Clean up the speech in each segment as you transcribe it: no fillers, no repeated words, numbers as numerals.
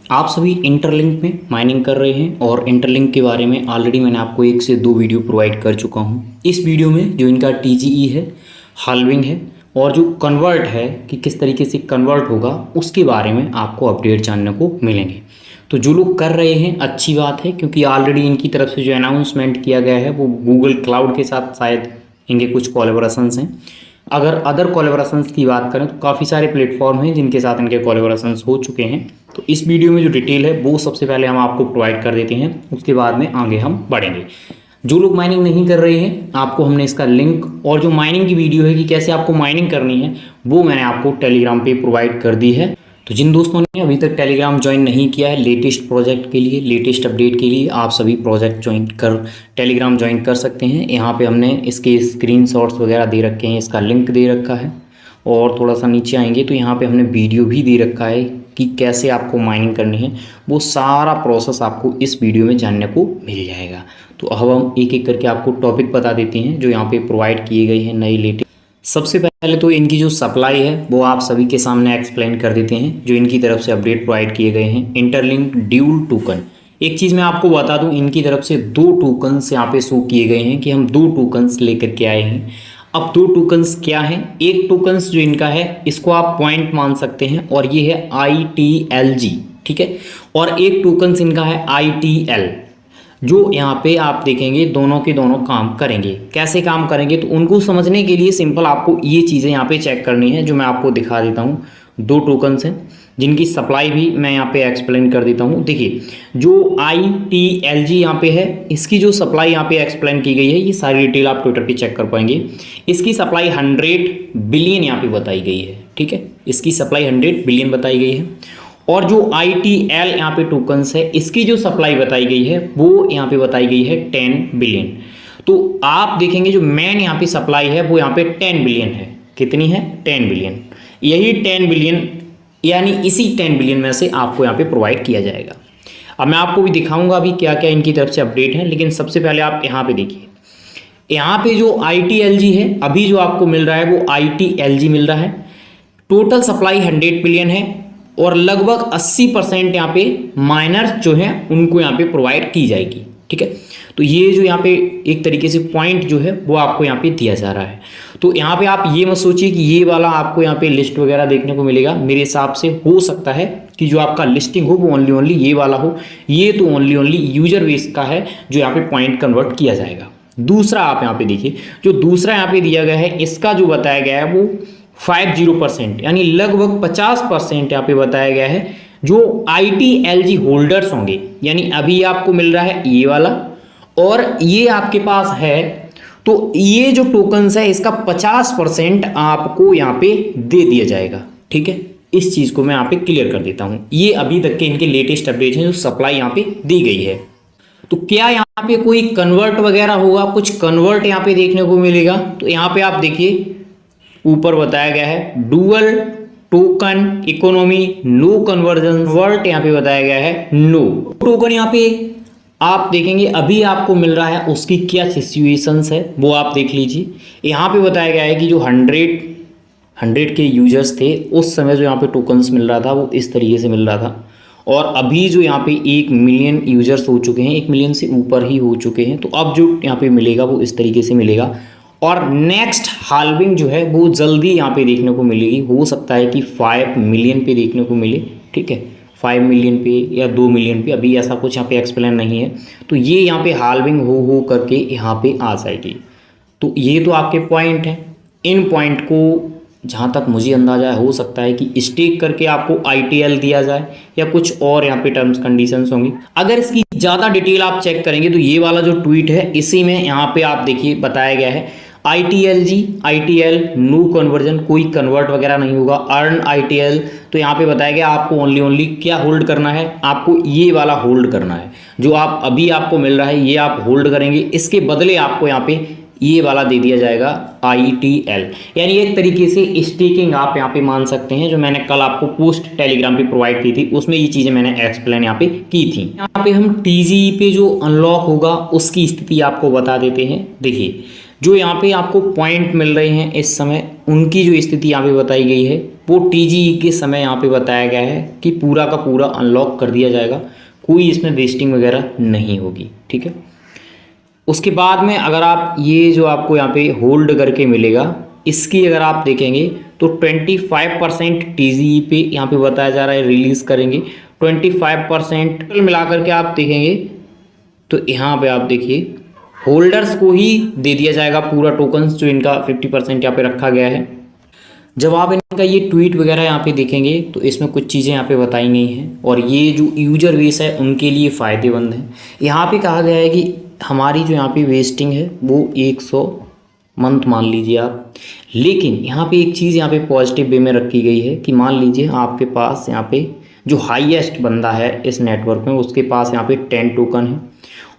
आप सभी इंटरलिंक में माइनिंग कर रहे हैं और इंटरलिंक के बारे में ऑलरेडी मैंने आपको 1 से 2 वीडियो प्रोवाइड कर चुका हूं। इस वीडियो में जो इनका TGE है, हाल्विंग है और जो कन्वर्ट है कि किस तरीके से कन्वर्ट होगा उसके बारे में आपको अपडेट जानने को मिलेंगे। तो जो लोग कर रहे हैं अच्छी बात है, क्योंकि ऑलरेडी इनकी तरफ से जो अनाउंसमेंट किया गया है वो गूगल क्लाउड के साथ शायद इनके कुछ कोलैबोरेशंस हैं। अगर अदर कोलैबोरेशंस की बात करें तो काफ़ी सारे प्लेटफॉर्म हैं जिनके साथ इनके कोलैबोरेशंस हो चुके हैं। तो इस वीडियो में जो डिटेल है वो सबसे पहले हम आपको प्रोवाइड कर देते हैं, उसके बाद में आगे हम बढ़ेंगे। जो लोग माइनिंग नहीं कर रहे हैं आपको हमने इसका लिंक और जो माइनिंग की वीडियो है कि कैसे आपको माइनिंग करनी है वो मैंने आपको टेलीग्राम पे प्रोवाइड कर दी है। तो जिन दोस्तों ने अभी तक टेलीग्राम ज्वाइन नहीं किया है लेटेस्ट प्रोजेक्ट के लिए, लेटेस्ट अपडेट के लिए, आप सभी प्रोजेक्ट टेलीग्राम ज्वाइन कर सकते हैं। यहाँ पे हमने इसके स्क्रीनशॉट्स वगैरह दे रखे हैं, इसका लिंक दे रखा है और थोड़ा सा नीचे आएंगे तो यहाँ पे हमने वीडियो भी दे रखा है कि कैसे आपको माइनिंग करनी है। वो सारा प्रोसेस आपको इस वीडियो में जानने को मिल जाएगा। तो अब हम एक एक करके आपको टॉपिक बता देते हैं जो यहाँ पे प्रोवाइड किए गए हैं नई लेटेस्ट। सबसे पहले तो इनकी जो सप्लाई है वो आप सभी के सामने एक्सप्लेन कर देते हैं जो इनकी तरफ से अपडेट प्रोवाइड किए गए हैं। इंटरलिंक ड्यूल टोकन, एक चीज़ मैं आपको बता दूं, इनकी तरफ से 2 टोकन्स यहाँ पे शो किए गए हैं कि हम 2 टोकन्स लेकर के आए हैं। अब 2 टोकन्स क्या हैं? एक टोकन्स जो इनका है इसको आप पॉइंट मान सकते हैं और ये है ITLG, ठीक है। और एक टोकन्स इनका है ITL, जो यहाँ पे आप देखेंगे दोनों के दोनों काम करेंगे। कैसे काम करेंगे तो उनको समझने के लिए सिंपल आपको ये चीज़ें यहाँ पे चेक करनी है जो मैं आपको दिखा देता हूँ। 2 टोकन्स हैं जिनकी सप्लाई भी मैं यहाँ पे एक्सप्लेन कर देता हूँ। देखिए जो ITLG यहाँ पे है इसकी जो सप्लाई यहाँ पे एक्सप्लेन की गई है, ये सारी डिटेल आप ट्विटर पे चेक कर पाएंगे। इसकी सप्लाई 100 बिलियन यहाँ पे बताई गई है, ठीक है। इसकी सप्लाई 100 बिलियन बताई गई है। और जो ITL यहाँ पे टोकन्स है इसकी जो सप्लाई बताई गई है वो यहाँ पे बताई गई है 10 बिलियन। तो आप देखेंगे जो मेन यहाँ पे सप्लाई है वो यहाँ पे 10 बिलियन है। कितनी है? 10 बिलियन। यही 10 बिलियन यानी इसी 10 बिलियन में से आपको यहाँ पे प्रोवाइड किया जाएगा। अब मैं आपको भी दिखाऊंगा अभी क्या क्या इनकी तरफ से अपडेट है, लेकिन सबसे पहले आप यहाँ पे देखिए। यहाँ पे जो ITLG है अभी जो आपको मिल रहा है वो ITLG मिल रहा है। टोटल सप्लाई 100 बिलियन है और लगभग 80% यहाँ पे माइनर्स जो हैं उनको यहाँ पे प्रोवाइड की जाएगी, ठीक है। तो ये जो यहाँ पे एक तरीके से पॉइंट जो है वो आपको यहाँ पे दिया जा रहा है। तो यहाँ पे आप ये मत सोचिए कि ये वाला आपको यहाँ पे लिस्ट वगैरह देखने को मिलेगा। मेरे हिसाब से हो सकता है कि जो आपका लिस्टिंग हो वो ओनली ये वाला हो। ये तो ओनली यूजर बेस का है जो यहाँ पे पॉइंट कन्वर्ट किया जाएगा। दूसरा आप यहाँ पे देखिए, जो दूसरा यहाँ पे दिया गया है इसका जो बताया गया है वो 50% यानी लगभग 50% यहाँ पे बताया गया है जो ITLG होल्डर्स होंगे। यानी अभी आपको मिल रहा है ये वाला और ये आपके पास है, तो ये जो टोकन्स है इसका 50% आपको यहाँ पे दे दिया जाएगा, ठीक है। इस चीज़ को मैं यहाँ पे क्लियर कर देता हूँ। ये अभी तक के इनके लेटेस्ट अपडेट हैं जो सप्लाई यहाँ पे दी गई है। तो क्या यहाँ पे कोई कन्वर्ट वगैरह होगा? कुछ कन्वर्ट यहाँ पे देखने को मिलेगा। तो यहाँ पे आप देखिए ऊपर बताया गया है dual token economy no conversion वर्ट, यहाँ पे बताया गया है नो टोकन। यहाँ पे आप देखेंगे अभी आपको मिल रहा है उसकी क्या सिचुएशंस है वो आप देख लीजिए। यहाँ पे बताया गया है कि जो 100 के यूजर्स थे उस समय जो यहाँ पे टोकन्स मिल रहा था वो इस तरीके से मिल रहा था और अभी जो यहाँ पे 1 मिलियन यूजर्स हो चुके हैं, 1 मिलियन से ऊपर ही हो चुके हैं। तो अब जो यहाँ पे मिलेगा वो इस तरीके से मिलेगा और नेक्स्ट हाल्विंग जो है वो जल्दी यहाँ पे देखने को मिलेगी। हो सकता है कि 5 मिलियन पे देखने को मिले, ठीक है, 5 मिलियन पे या 2 मिलियन पे, अभी ऐसा कुछ यहाँ पे एक्सप्लेन नहीं है। तो ये यहाँ पे हाल्विंग हो करके यहाँ पे आ जाएगी। तो ये तो आपके पॉइंट हैं। इन पॉइंट को जहाँ तक मुझे अंदाजा है हो सकता है कि स्टेक करके आपको ITL दिया जाए या कुछ और यहाँ पे टर्म्स कंडीशंस होंगी। अगर इसकी ज़्यादा डिटेल आप चेक करेंगे तो ये वाला जो ट्वीट है इसी में यहाँ पे आप देखिए बताया गया है ITLG ITL नो कन्वर्जन, कोई कन्वर्ट वगैरह नहीं होगा। अर्न ITL, तो यहाँ पे बताया गया आपको ओनली क्या होल्ड करना है, आपको ये वाला होल्ड करना है। जो आप अभी आपको मिल रहा है ये आप होल्ड करेंगे, इसके बदले आपको यहाँ पे ये वाला दे दिया जाएगा ITL। यानी एक तरीके से स्टेकिंग आप यहाँ पे मान सकते हैं। जो मैंने कल आपको पोस्ट टेलीग्राम पे प्रोवाइड की थी उसमें ये चीज़ें मैंने एक्सप्लेन यहाँ पे की थी। यहाँ पे हम TGE पे जो अनलॉक होगा उसकी स्थिति आपको बता देते हैं। देखिए जो यहाँ पे आपको पॉइंट मिल रहे हैं इस समय उनकी जो स्थिति यहाँ पे बताई गई है वो TGE के समय यहाँ पे बताया गया है कि पूरा का पूरा अनलॉक कर दिया जाएगा, कोई इसमें वेस्टिंग वगैरह नहीं होगी। ठीक है, उसके बाद में अगर आप ये जो आपको यहाँ पे होल्ड करके मिलेगा, इसकी अगर आप देखेंगे तो 25% TGE पे यहाँ पे बताया जा रहा है रिलीज़ करेंगे। 25% मिला करके आप देखेंगे तो यहाँ पे आप देखिए होल्डर्स को ही दे दिया जाएगा पूरा टोकन्स, जो इनका 50% यहाँ पे रखा गया है। जब आप इनका ये ट्वीट वगैरह यहाँ पे देखेंगे तो इसमें कुछ चीज़ें यहाँ पे बताई गई हैं और ये जो यूजर बेस है उनके लिए फ़ायदेमंद है। यहाँ पे कहा गया है कि हमारी जो यहाँ पे वेस्टिंग है वो 100 मंथ मान लीजिए आप, लेकिन यहाँ पे एक चीज़ यहाँ पे पॉजिटिव वे में रखी गई है कि मान लीजिए आपके पास यहाँ पे जो हाईएस्ट बंदा है इस नेटवर्क में उसके पास यहाँ पे 10 टोकन है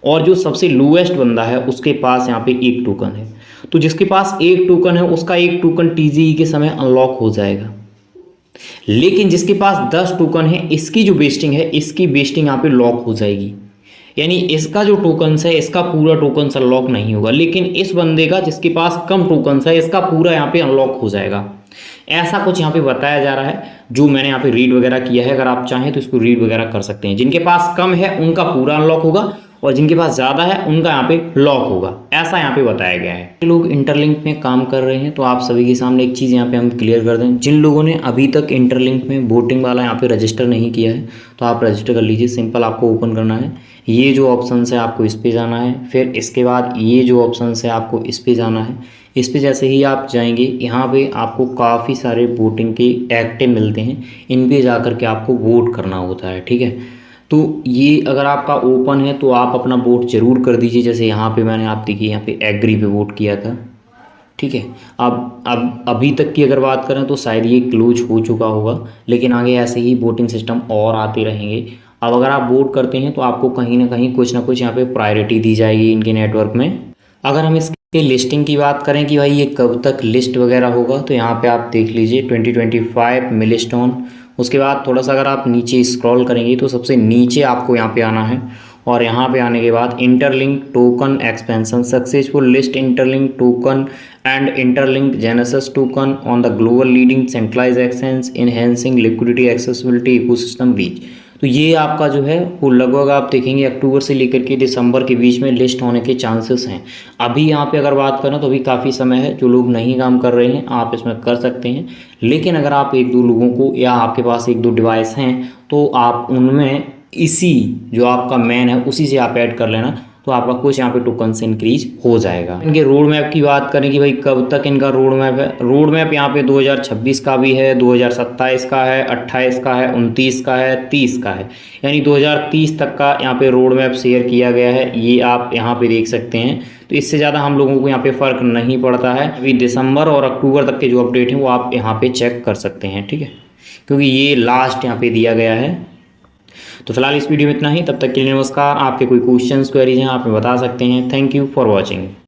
और जो सबसे लोएस्ट बंदा है उसके पास यहाँ पे 1 टोकन है। तो जिसके पास 1 टोकन है उसका 1 टोकन TGE के समय अनलॉक हो जाएगा, लेकिन जिसके पास 10 टोकन है इसकी जो वेस्टिंग है इसकी वेस्टिंग यहाँ पे लॉक हो जाएगी, यानी इसका जो टोकन्स है इसका पूरा टोकन्स अनलॉक नहीं होगा, लेकिन इस बंदे का जिसके पास कम टोकन्स है इसका पूरा यहाँ पे अनलॉक हो जाएगा। ऐसा कुछ यहाँ पे बताया जा रहा है, जो मैंने यहाँ पे रीड वगैरह किया है। अगर आप चाहें तो इसको रीड वगैरह कर सकते हैं। जिनके पास कम है उनका पूरा अनलॉक होगा और जिनके पास ज़्यादा है उनका यहाँ पे लॉक होगा, ऐसा यहाँ पे बताया गया है। लोग इंटरलिंक में काम कर रहे हैं तो आप सभी के सामने एक चीज़ यहाँ पे हम क्लियर कर दें, जिन लोगों ने अभी तक इंटरलिंक में वोटिंग वाला यहाँ पे रजिस्टर नहीं किया है तो आप रजिस्टर कर लीजिए। सिंपल आपको ओपन करना है, ये जो ऑप्शन है आपको इस पर जाना है, फिर इसके बाद ये जो ऑप्शन है आपको इस पर जाना है। इस पे जैसे ही आप जाएंगे यहाँ पे आपको काफ़ी सारे वोटिंग के एक्टिव मिलते हैं, इन पे जा कर के आपको वोट करना होता है। ठीक है, तो ये अगर आपका ओपन है तो आप अपना वोट ज़रूर कर दीजिए। जैसे यहाँ पे मैंने आप देखिए यहाँ पे एग्री पे वोट किया था। ठीक है, अब अभी तक की अगर बात करें तो शायद ये क्लोज हो चुका होगा, लेकिन आगे ऐसे ही वोटिंग सिस्टम और आते रहेंगे। अब अगर आप वोट करते हैं तो आपको कहीं ना कहीं कुछ ना कुछ यहाँ पे प्रायोरिटी दी जाएगी इनके नेटवर्क में। अगर हम इसके लिस्टिंग की बात करें कि भाई ये कब तक लिस्ट वगैरह होगा, तो यहाँ पे आप देख लीजिए 2025 मिलस्टोन। उसके बाद थोड़ा सा अगर आप नीचे स्क्रॉल करेंगे तो सबसे नीचे आपको यहाँ पे आना है और यहाँ पे आने के बाद Interlink token expansion successful list Interlink token and Interlink genesis token on the global leading centralize exchange enhancing liquidity accessibility ecosystem reach. तो ये आपका जो है वो लगभग आप देखेंगे अक्टूबर से लेकर के दिसंबर के बीच में लिस्ट होने के चांसेस हैं। अभी यहाँ पे अगर बात करें तो अभी काफ़ी समय है, जो लोग नहीं काम कर रहे हैं आप इसमें कर सकते हैं। लेकिन अगर आप 1-2 लोगों को या आपके पास 1-2 डिवाइस हैं तो आप उनमें इसी जो आपका मैन है उसी से आप ऐड कर लेना, तो आपका कुछ यहाँ पे टोकन से इंक्रीज हो जाएगा। इनके रोड मैप की बात करें कि भाई कब तक इनका रोड मैप है, रोड मैप यहाँ पे 2026 का भी है, 2027 का है, 28 का है, 29 का है, 30 का है, यानी 2030 तक का यहाँ पे रोड मैप शेयर किया गया है। ये आप यहाँ पे देख सकते हैं। तो इससे ज़्यादा हम लोगों को यहाँ पे फ़र्क नहीं पड़ता है। अभी दिसंबर और अक्टूबर तक के जो अपडेट हैं वो आप यहाँ पे चेक कर सकते हैं। ठीक है, क्योंकि ये लास्ट यहाँ पे दिया गया है। तो फिलहाल इस वीडियो में इतना ही, तब तक के लिए नमस्कार। आपके कोई क्वेश्चंस क्वेरीज हैं आप बता सकते हैं। Thank you for watching.